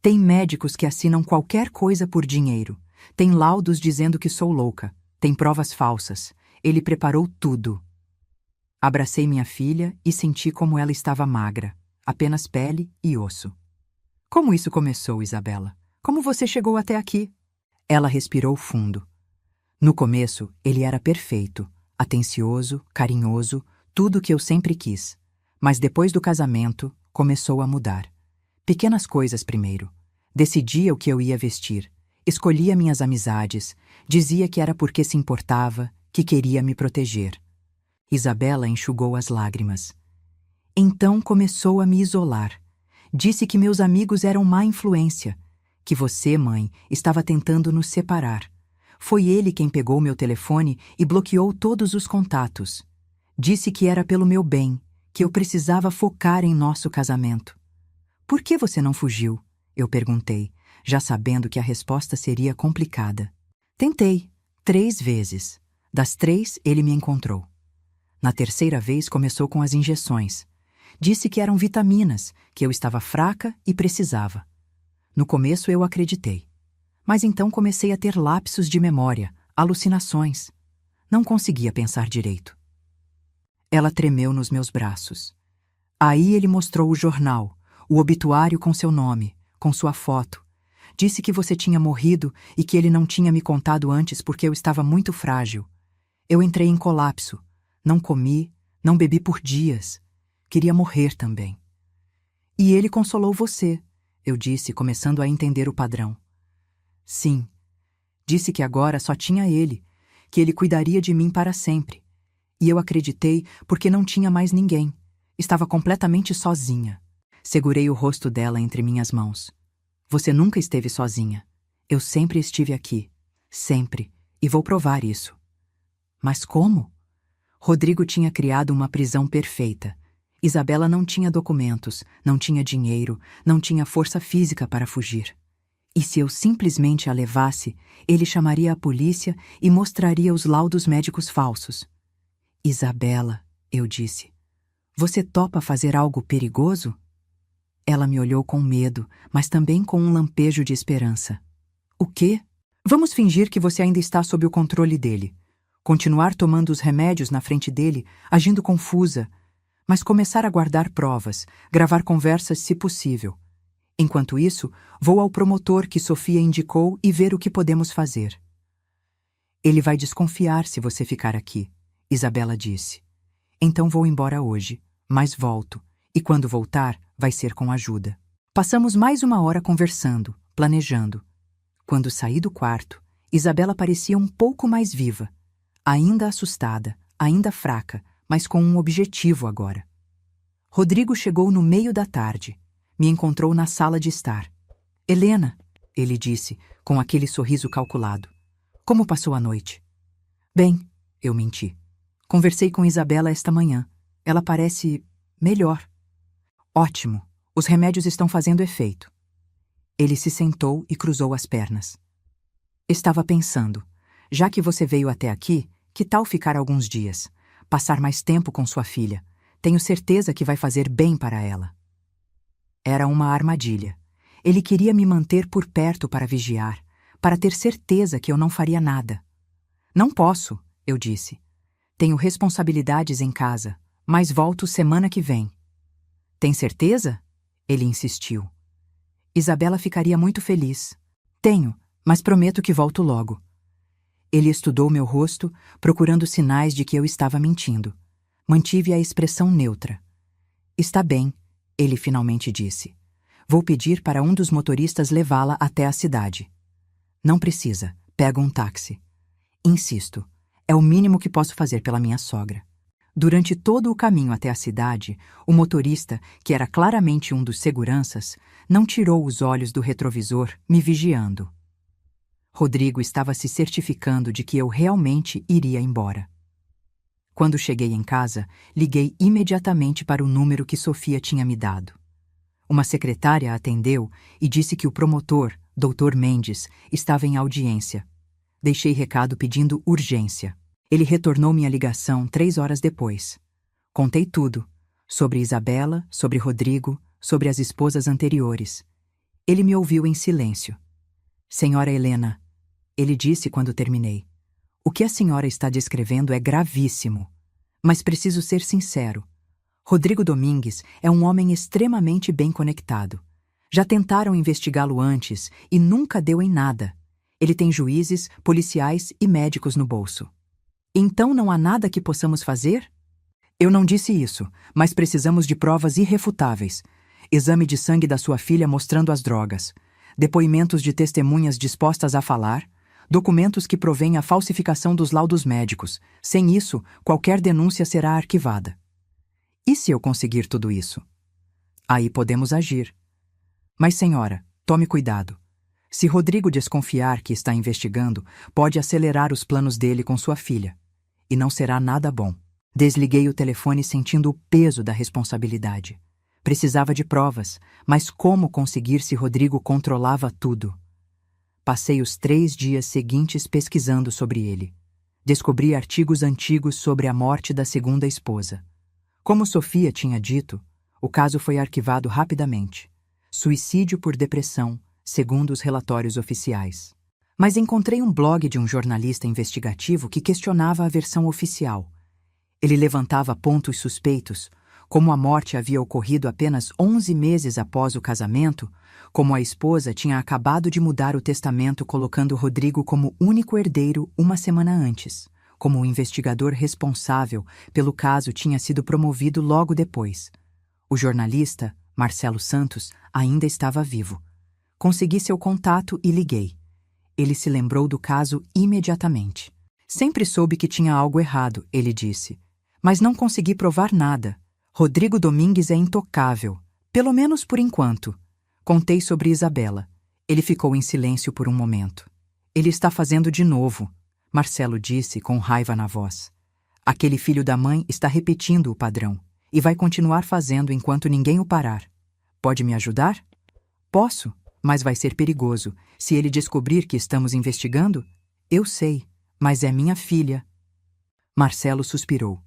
Tem médicos que assinam qualquer coisa por dinheiro. Tem laudos dizendo que sou louca. Tem provas falsas. Ele preparou tudo. Abracei minha filha e senti como ela estava magra, apenas pele e osso. Como isso começou, Isabela? Como você chegou até aqui? Ela respirou fundo. No começo, ele era perfeito, atencioso, carinhoso, tudo o que eu sempre quis. Mas depois do casamento, começou a mudar. Pequenas coisas primeiro. Decidia o que eu ia vestir. Escolhia minhas amizades. Dizia que era porque se importava, que queria me proteger. Isabela enxugou as lágrimas. Então começou a me isolar. Disse que meus amigos eram má influência, que você, mãe, estava tentando nos separar. Foi ele quem pegou meu telefone e bloqueou todos os contatos. Disse que era pelo meu bem, que eu precisava focar em nosso casamento. Por que você não fugiu? Eu perguntei, já sabendo que a resposta seria complicada. Tentei, 3 vezes. Das 3, ele me encontrou. Na terceira vez começou com as injeções. Disse que eram vitaminas, que eu estava fraca e precisava. No começo eu acreditei. Mas então comecei a ter lapsos de memória, alucinações. Não conseguia pensar direito. Ela tremeu nos meus braços. Aí ele mostrou o jornal, o obituário com seu nome, com sua foto. Disse que você tinha morrido e que ele não tinha me contado antes porque eu estava muito frágil. Eu entrei em colapso. Não comi, não bebi por dias. Queria morrer também. E ele consolou você, eu disse, começando a entender o padrão. Sim. Disse que agora só tinha ele, que ele cuidaria de mim para sempre. E eu acreditei porque não tinha mais ninguém. Estava completamente sozinha. Segurei o rosto dela entre minhas mãos. Você nunca esteve sozinha. Eu sempre estive aqui. Sempre. E vou provar isso. Mas como? Rodrigo tinha criado uma prisão perfeita. Isabela não tinha documentos, não tinha dinheiro, não tinha força física para fugir. E se eu simplesmente a levasse, ele chamaria a polícia e mostraria os laudos médicos falsos. Isabela, eu disse, você topa fazer algo perigoso? Ela me olhou com medo, mas também com um lampejo de esperança. O quê? Vamos fingir que você ainda está sob o controle dele. Continuar tomando os remédios na frente dele, agindo confusa, mas começar a guardar provas, gravar conversas se possível. Enquanto isso, vou ao promotor que Sofia indicou e ver o que podemos fazer. Ele vai desconfiar se você ficar aqui, Isabela disse. Então vou embora hoje, mas volto, e quando voltar, vai ser com ajuda. Passamos mais 1 hora conversando, planejando. Quando saí do quarto, Isabela parecia um pouco mais viva. Ainda assustada, ainda fraca, mas com um objetivo agora. Rodrigo chegou no meio da tarde. Me encontrou na sala de estar. Helena, ele disse, com aquele sorriso calculado. Como passou a noite? Bem, eu menti. Conversei com Isabela esta manhã. Ela parece melhor. Ótimo. Os remédios estão fazendo efeito. Ele se sentou e cruzou as pernas. Estava pensando, já que você veio até aqui, que tal ficar alguns dias? Passar mais tempo com sua filha. Tenho certeza que vai fazer bem para ela. Era uma armadilha. Ele queria me manter por perto para vigiar, para ter certeza que eu não faria nada. Não posso, eu disse. Tenho responsabilidades em casa, mas volto semana que vem. Tem certeza? Ele insistiu. Isabela ficaria muito feliz. Tenho, mas prometo que volto logo. Ele estudou meu rosto, procurando sinais de que eu estava mentindo. Mantive a expressão neutra. Está bem, ele finalmente disse. Vou pedir para um dos motoristas levá-la até a cidade. Não precisa, pega um táxi. Insisto, é o mínimo que posso fazer pela minha sogra. Durante todo o caminho até a cidade, o motorista, que era claramente um dos seguranças, não tirou os olhos do retrovisor, me vigiando. Rodrigo estava se certificando de que eu realmente iria embora. Quando cheguei em casa, liguei imediatamente para o número que Sofia tinha me dado. Uma secretária a atendeu e disse que o promotor, Dr. Mendes, estava em audiência. Deixei recado pedindo urgência. Ele retornou minha ligação 3 horas depois. Contei tudo. Sobre Isabela, sobre Rodrigo, sobre as esposas anteriores. Ele me ouviu em silêncio. Senhora Helena, ele disse quando terminei. O que a senhora está descrevendo é gravíssimo. Mas preciso ser sincero. Rodrigo Domingues é um homem extremamente bem conectado. Já tentaram investigá-lo antes e nunca deu em nada. Ele tem juízes, policiais e médicos no bolso. Então não há nada que possamos fazer? Eu não disse isso, mas precisamos de provas irrefutáveis. Exame de sangue da sua filha mostrando as drogas. Depoimentos de testemunhas dispostas a falar. Documentos que provêm a falsificação dos laudos médicos. Sem isso, qualquer denúncia será arquivada. E se eu conseguir tudo isso? Aí podemos agir. Mas, senhora, tome cuidado. Se Rodrigo desconfiar que está investigando, pode acelerar os planos dele com sua filha. E não será nada bom. Desliguei o telefone sentindo o peso da responsabilidade. Precisava de provas, mas como conseguir se Rodrigo controlava tudo? Passei os 3 dias seguintes pesquisando sobre ele. Descobri artigos antigos sobre a morte da segunda esposa. Como Sofia tinha dito, o caso foi arquivado rapidamente. Suicídio por depressão, segundo os relatórios oficiais. Mas encontrei um blog de um jornalista investigativo que questionava a versão oficial. Ele levantava pontos suspeitos, como a morte havia ocorrido apenas 11 meses após o casamento, como a esposa tinha acabado de mudar o testamento colocando Rodrigo como único herdeiro uma semana antes, como o investigador responsável pelo caso tinha sido promovido logo depois. O jornalista, Marcelo Santos, ainda estava vivo. Consegui seu contato e liguei. Ele se lembrou do caso imediatamente. Sempre soube que tinha algo errado, ele disse. Mas não consegui provar nada. Rodrigo Domingues é intocável, pelo menos por enquanto. Contei sobre Isabela. Ele ficou em silêncio por um momento. Ele está fazendo de novo, Marcelo disse com raiva na voz. Aquele filho da mãe está repetindo o padrão e vai continuar fazendo enquanto ninguém o parar. Pode me ajudar? Posso, mas vai ser perigoso. Se ele descobrir que estamos investigando? Eu sei, mas é minha filha. Marcelo suspirou.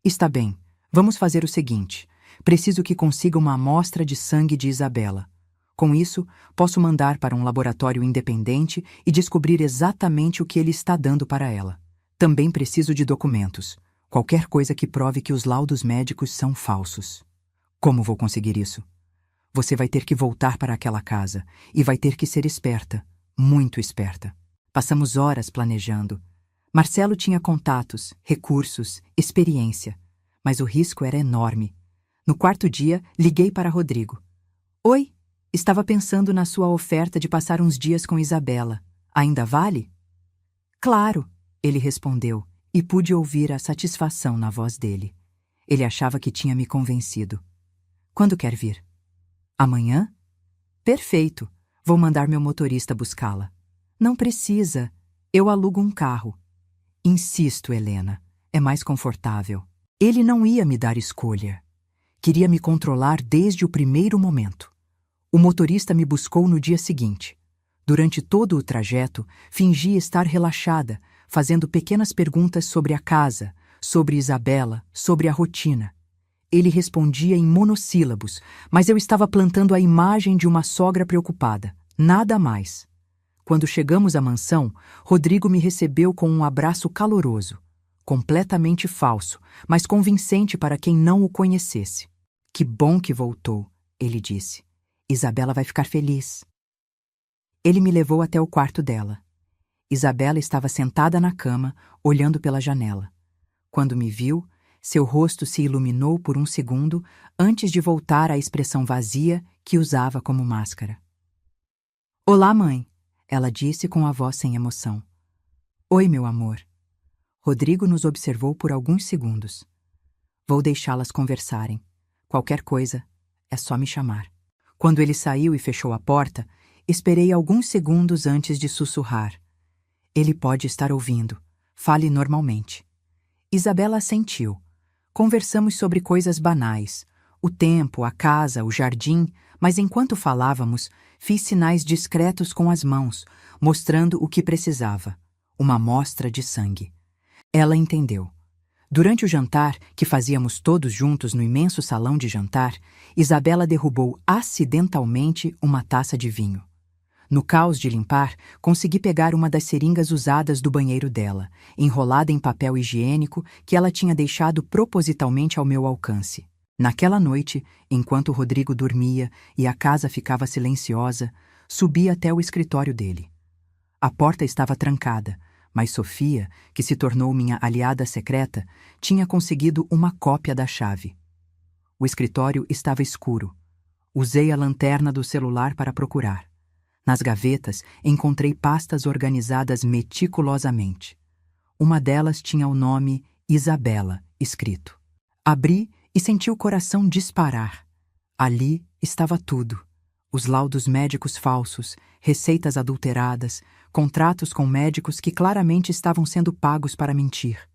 Está bem, vamos fazer o seguinte. Preciso que consiga uma amostra de sangue de Isabela. Com isso, posso mandar para um laboratório independente e descobrir exatamente o que ele está dando para ela. Também preciso de documentos. Qualquer coisa que prove que os laudos médicos são falsos. Como vou conseguir isso? Você vai ter que voltar para aquela casa e vai ter que ser esperta, muito esperta. Passamos horas planejando. Marcelo tinha contatos, recursos, experiência, mas o risco era enorme. No 4º dia, liguei para Rodrigo. Oi, estava pensando na sua oferta de passar uns dias com Isabela. Ainda vale? Claro, ele respondeu, e pude ouvir a satisfação na voz dele. Ele achava que tinha me convencido. Quando quer vir? Amanhã? Perfeito. Vou mandar meu motorista buscá-la. Não precisa. Eu alugo um carro. Insisto, Helena. É mais confortável. Ele não ia me dar escolha. Queria me controlar desde o primeiro momento. O motorista me buscou no dia seguinte. Durante todo o trajeto, fingi estar relaxada, fazendo pequenas perguntas sobre a casa, sobre Isabela, sobre a rotina. Ele respondia em monossílabos, mas eu estava plantando a imagem de uma sogra preocupada. Nada mais. Quando chegamos à mansão, Rodrigo me recebeu com um abraço caloroso. Completamente falso, mas convincente para quem não o conhecesse. Que bom que voltou, ele disse. Isabela vai ficar feliz. Ele me levou até o quarto dela. Isabela estava sentada na cama, olhando pela janela. Quando me viu, seu rosto se iluminou por um segundo antes de voltar à expressão vazia que usava como máscara. Olá, mãe, ela disse com a voz sem emoção. Oi, meu amor. Rodrigo nos observou por alguns segundos. Vou deixá-las conversarem. Qualquer coisa, é só me chamar. Quando ele saiu e fechou a porta, esperei alguns segundos antes de sussurrar. Ele pode estar ouvindo. Fale normalmente. Isabela assentiu. Conversamos sobre coisas banais. O tempo, a casa, o jardim, mas enquanto falávamos, fiz sinais discretos com as mãos, mostrando o que precisava: uma amostra de sangue. Ela entendeu. Durante o jantar, que fazíamos todos juntos no imenso salão de jantar, Isabela derrubou acidentalmente uma taça de vinho. No caos de limpar, consegui pegar uma das seringas usadas do banheiro dela, enrolada em papel higiênico que ela tinha deixado propositalmente ao meu alcance. Naquela noite, enquanto Rodrigo dormia e a casa ficava silenciosa, subi até o escritório dele. A porta estava trancada, mas Sofia, que se tornou minha aliada secreta, tinha conseguido uma cópia da chave. O escritório estava escuro. Usei a lanterna do celular para procurar. Nas gavetas, encontrei pastas organizadas meticulosamente. Uma delas tinha o nome Isabela escrito. Abri e senti o coração disparar. Ali estava tudo: os laudos médicos falsos, receitas adulteradas, contratos com médicos que claramente estavam sendo pagos para mentir.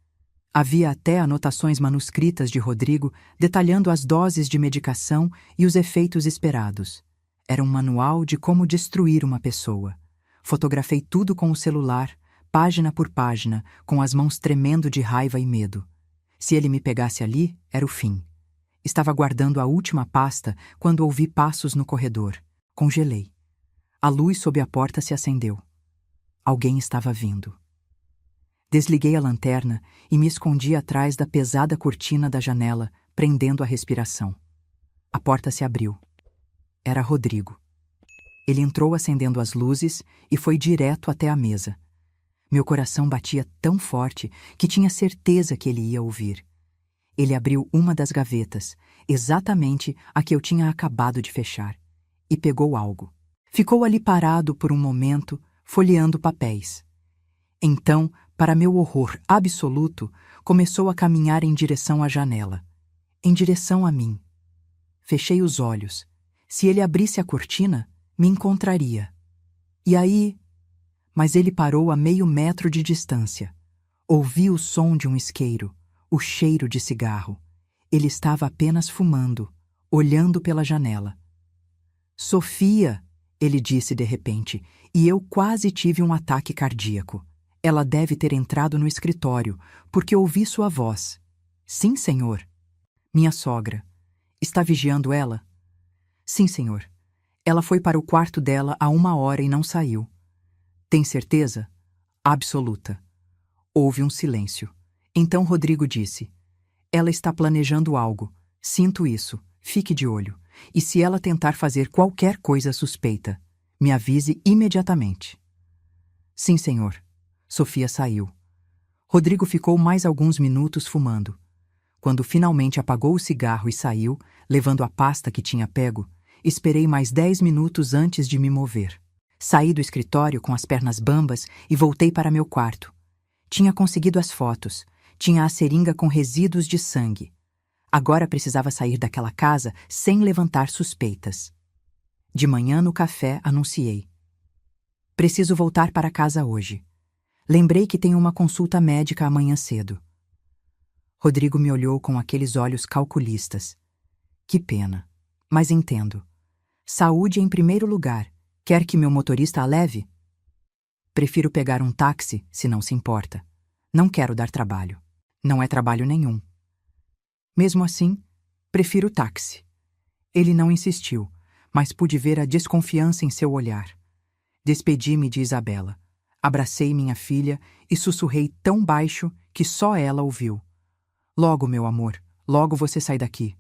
Havia até anotações manuscritas de Rodrigo detalhando as doses de medicação e os efeitos esperados. Era um manual de como destruir uma pessoa. Fotografei tudo com o celular, página por página, com as mãos tremendo de raiva e medo. Se ele me pegasse ali, era o fim. Estava guardando a última pasta quando ouvi passos no corredor. Congelei. A luz sob a porta se acendeu. Alguém estava vindo. Desliguei a lanterna e me escondi atrás da pesada cortina da janela, prendendo a respiração. A porta se abriu. Era Rodrigo. Ele entrou acendendo as luzes e foi direto até a mesa. Meu coração batia tão forte que tinha certeza que ele ia ouvir. Ele abriu uma das gavetas, exatamente a que eu tinha acabado de fechar, e pegou algo. Ficou ali parado por um momento, folheando papéis. Então, para meu horror absoluto, começou a caminhar em direção à janela, em direção a mim. Fechei os olhos. Se ele abrisse a cortina, me encontraria. E aí... Mas ele parou a meio metro de distância. Ouvi o som de um isqueiro, o cheiro de cigarro. Ele estava apenas fumando, olhando pela janela. "Sofia", ele disse de repente, e eu quase tive um ataque cardíaco. Ela deve ter entrado no escritório, porque ouvi sua voz. "Sim, senhor." "Minha sogra. Está vigiando ela?" "Sim, senhor. Ela foi para o quarto dela há 1 hora e não saiu." "Tem certeza?" "Absoluta." Houve um silêncio. Então Rodrigo disse: "Ela está planejando algo. Sinto isso. Fique de olho. E se ela tentar fazer qualquer coisa suspeita, me avise imediatamente." "Sim, senhor." Sofia saiu. Rodrigo ficou mais alguns minutos fumando. Quando finalmente apagou o cigarro e saiu, levando a pasta que tinha pego, esperei mais 10 minutos antes de me mover. Saí do escritório com as pernas bambas e voltei para meu quarto. Tinha conseguido as fotos. Tinha a seringa com resíduos de sangue. Agora precisava sair daquela casa sem levantar suspeitas. De manhã, no café, anunciei: "Preciso voltar para casa hoje. Lembrei que tenho uma consulta médica amanhã cedo." Rodrigo me olhou com aqueles olhos calculistas. "Que pena. Mas entendo. Saúde em primeiro lugar. Quer que meu motorista a leve?" "Prefiro pegar um táxi, se não se importa. Não quero dar trabalho." "Não é trabalho nenhum." "Mesmo assim, prefiro táxi." Ele não insistiu, mas pude ver a desconfiança em seu olhar. Despedi-me de Isabela. Abracei minha filha e sussurrei tão baixo que só ela ouviu: "Logo, meu amor, logo você sai daqui."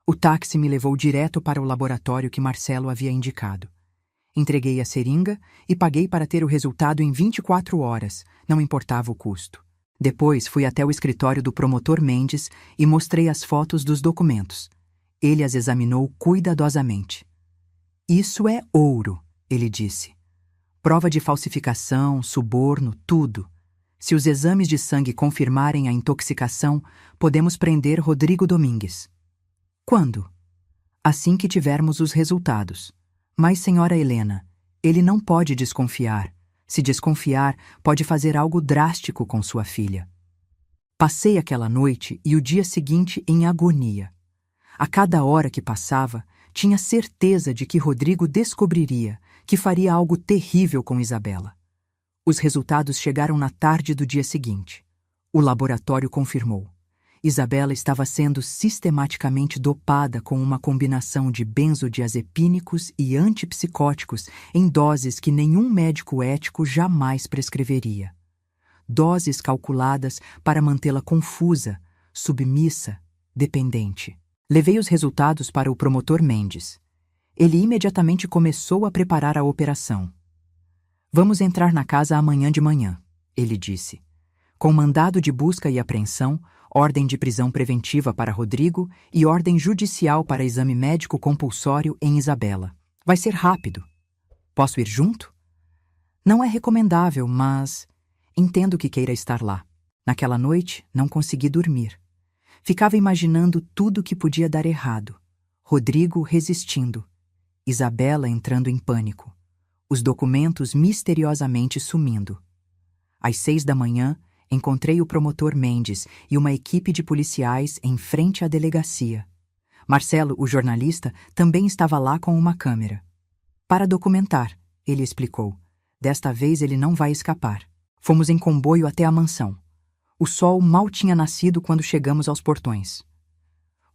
O táxi me levou direto para o laboratório que Marcelo havia indicado. Entreguei a seringa e paguei para ter o resultado em 24 horas, não importava o custo. Depois fui até o escritório do promotor Mendes e mostrei as fotos dos documentos. Ele as examinou cuidadosamente. "Isso é ouro", ele disse. "Prova de falsificação, suborno, tudo. Se os exames de sangue confirmarem a intoxicação, podemos prender Rodrigo Domingues." "Quando?" "Assim que tivermos os resultados. Mas, senhora Helena, ele não pode desconfiar. Se desconfiar, pode fazer algo drástico com sua filha." Passei aquela noite e o dia seguinte em agonia. A cada hora que passava, Tinha certeza de que Rodrigo descobriria, que faria algo terrível com Isabela. Os resultados chegaram na tarde do dia seguinte. O laboratório confirmou. Isabela estava sendo sistematicamente dopada com uma combinação de benzodiazepínicos e antipsicóticos em doses que nenhum médico ético jamais prescreveria. Doses calculadas para mantê-la confusa, submissa, dependente. Levei os resultados para o promotor Mendes. Ele imediatamente começou a preparar a operação. Vamos entrar na casa amanhã de manhã, ele disse. Com mandado de busca e apreensão, ordem de prisão preventiva para Rodrigo e ordem judicial para exame médico compulsório em Isabela. Vai ser rápido. Posso ir junto? Não é recomendável, mas entendo que queira estar lá. Naquela noite, não consegui dormir. Ficava imaginando tudo que podia dar errado. Rodrigo resistindo. Isabela entrando em pânico. Os documentos misteriosamente sumindo. Às 6 da manhã, encontrei o promotor Mendes e uma equipe de policiais em frente à delegacia. Marcelo, o jornalista, também estava lá com uma câmera. Para documentar, ele explicou. Desta vez ele não vai escapar. Fomos em comboio até a mansão. O sol mal tinha nascido quando chegamos aos portões.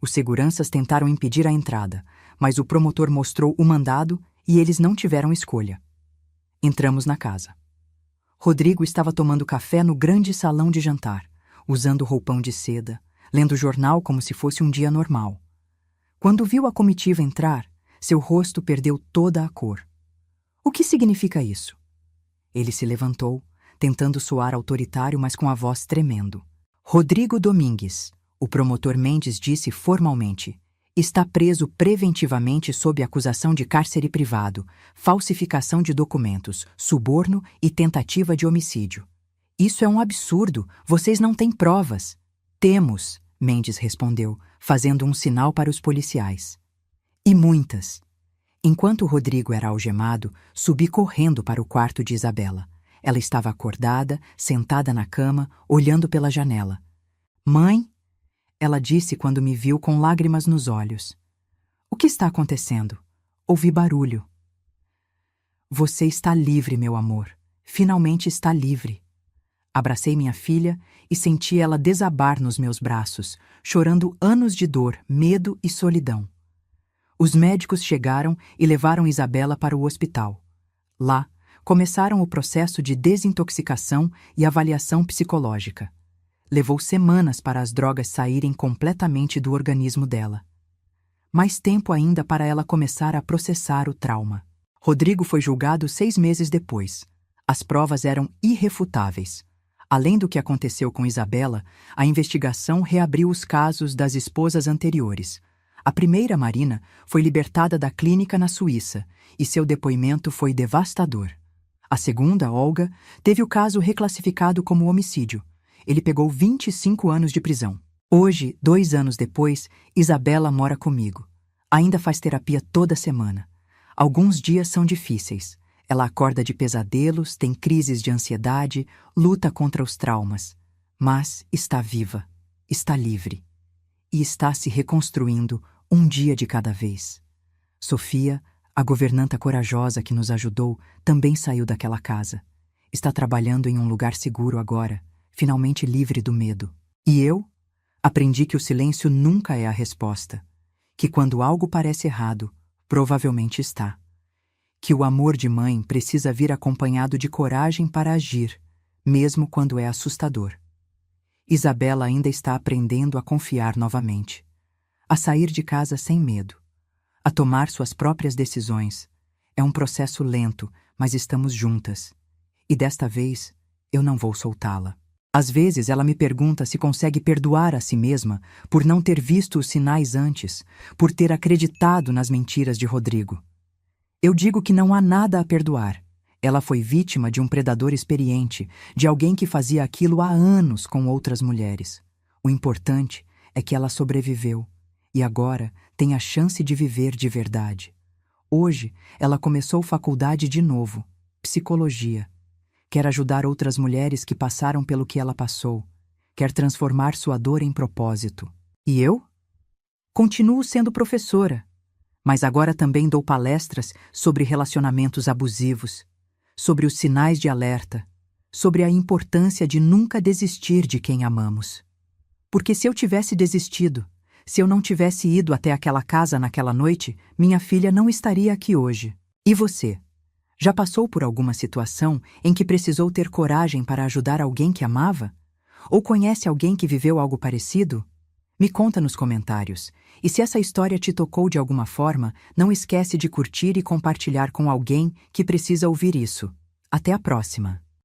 Os seguranças tentaram impedir a entrada, mas o promotor mostrou o mandado e eles não tiveram escolha. Entramos na casa. Rodrigo estava tomando café no grande salão de jantar, usando roupão de seda, lendo jornal como se fosse um dia normal. Quando viu a comitiva entrar, seu rosto perdeu toda a cor. O que significa isso? Ele se levantou, tentando soar autoritário, mas com a voz tremendo. Rodrigo Domingues, o promotor Mendes disse formalmente, está preso preventivamente sob acusação de cárcere privado, falsificação de documentos, suborno e tentativa de homicídio. Isso é um absurdo, vocês não têm provas. Temos, Mendes respondeu, fazendo um sinal para os policiais. E muitas. Enquanto Rodrigo era algemado, subi correndo para o quarto de Isabela. Ela estava acordada, sentada na cama, olhando pela janela. Mãe? Ela disse quando me viu com lágrimas nos olhos. O que está acontecendo? Ouvi barulho. Você está livre, meu amor. Finalmente está livre. Abracei minha filha e senti ela desabar nos meus braços, chorando anos de dor, medo e solidão. Os médicos chegaram e levaram Isabela para o hospital. Lá, começaram o processo de desintoxicação e avaliação psicológica. Levou semanas para as drogas saírem completamente do organismo dela. Mais tempo ainda para ela começar a processar o trauma. Rodrigo foi julgado 6 meses depois. As provas eram irrefutáveis. Além do que aconteceu com Isabela, a investigação reabriu os casos das esposas anteriores. A primeira, Marina, foi libertada da clínica na Suíça e seu depoimento foi devastador. A segunda, Olga, teve o caso reclassificado como homicídio. Ele pegou 25 anos de prisão. Hoje, 2 anos depois, Isabela mora comigo. Ainda faz terapia toda semana. Alguns dias são difíceis. Ela acorda de pesadelos, tem crises de ansiedade, luta contra os traumas. Mas está viva, está livre. E está se reconstruindo um dia de cada vez. Sofia, a governanta corajosa que nos ajudou, também saiu daquela casa. Está trabalhando em um lugar seguro agora, finalmente livre do medo. E eu? Aprendi que o silêncio nunca é a resposta. Que quando algo parece errado, provavelmente está. Que o amor de mãe precisa vir acompanhado de coragem para agir, mesmo quando é assustador. Isabela ainda está aprendendo a confiar novamente. A sair de casa sem medo. A tomar suas próprias decisões. É um processo lento, mas estamos juntas. E desta vez, eu não vou soltá-la. Às vezes ela me pergunta se consegue perdoar a si mesma por não ter visto os sinais antes, por ter acreditado nas mentiras de Rodrigo. Eu digo que não há nada a perdoar. Ela foi vítima de um predador experiente, de alguém que fazia aquilo há anos com outras mulheres. O importante é que ela sobreviveu e agora tem a chance de viver de verdade. Hoje, ela começou faculdade de novo, psicologia. Quer ajudar outras mulheres que passaram pelo que ela passou. Quer transformar sua dor em propósito. E eu? Continuo sendo professora. Mas agora também dou palestras sobre relacionamentos abusivos, sobre os sinais de alerta, sobre a importância de nunca desistir de quem amamos. Porque se eu tivesse desistido, se eu não tivesse ido até aquela casa naquela noite, minha filha não estaria aqui hoje. E você? Já passou por alguma situação em que precisou ter coragem para ajudar alguém que amava? Ou conhece alguém que viveu algo parecido? Me conta nos comentários. E se essa história te tocou de alguma forma, não esquece de curtir e compartilhar com alguém que precisa ouvir isso. Até a próxima!